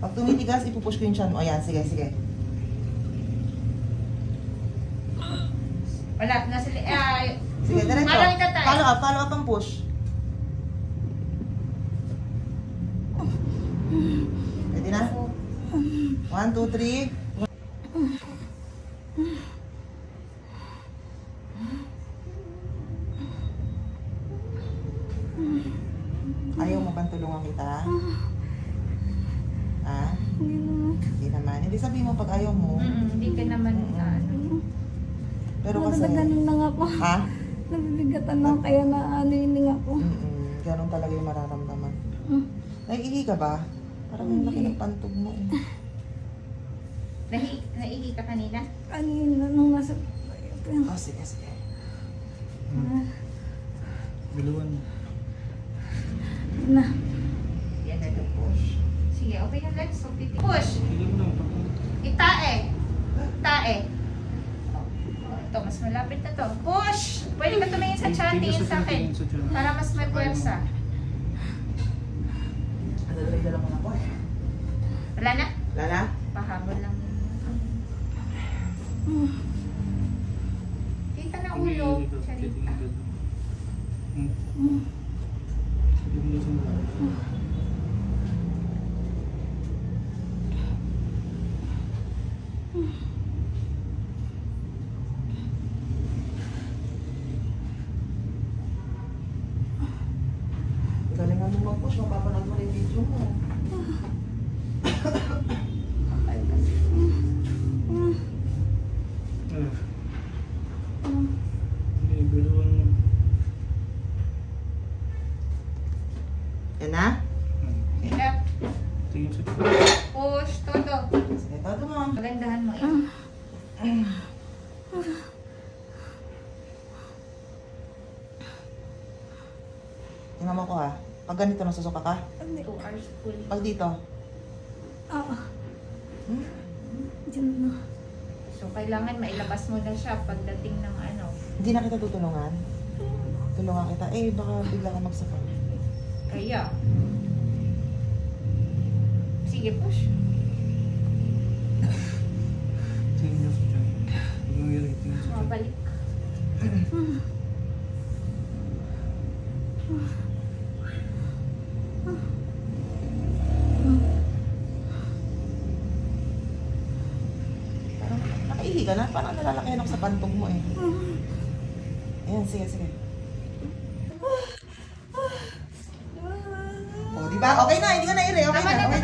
Pag tumitigas, ipupush ko yung chan mo. Ayan, sige, sige. Wala, nasa sige, diretso. Follow up ang push. Pwede na? 1, 2, 3. Ayaw mo bang tulungan kita? Ah? Hindi naman. Hindi sabihin mo pag ayaw mo. Hindi ka naman Pero kasi... Ganun lang ako. Ha? Nabibigatan lang kaya na-anining ako. Ganun talaga yung mararamdaman. Naiihi ka ba? Parang yung laki ng pantog mo. Naihi ka kanina? Kanina nung nasa... Oh, sige, sige. Biluan mo. Na. Yan na to push. Sige, open yung legs. Push! Biluan mo lang. Itae. Tae. Ito, mas malapit na to. Push! Pwede ka tumingin sa chan, tingin sa akin. Para mas may puwersa. Nadalay-dala mo na po eh. Wala na? Wala na? Pahabol lang. Kita na ulo. Charita. Galingan mo mag-push, mapapanood mo na yung video mo. Biluan mo. Yan na? Left. Tingin sa Push. Todo. Sige, todo mo. Magandahan mo. Tingnan mo ko ha. Pag ganito nasusuka ka? 2 hours fully. Pag dito? Oo. Diyan na. So, kailangan mailabas mo na siya pagdating ng ano. Hindi na kita tutulungan? Tulungan kita. Eh, baka bigla ka magsuka. Kaya. Sige, push. tingin mo sa dyan. Tingin mo yun. Tingin sa dyan. Mabalik. Parang nakaihi ka na. Parang nalalakihan ako sa pantog mo eh. Ayan, sige, sige. O, diba? Okay na. Hindi ka na ire. Okay na. Okay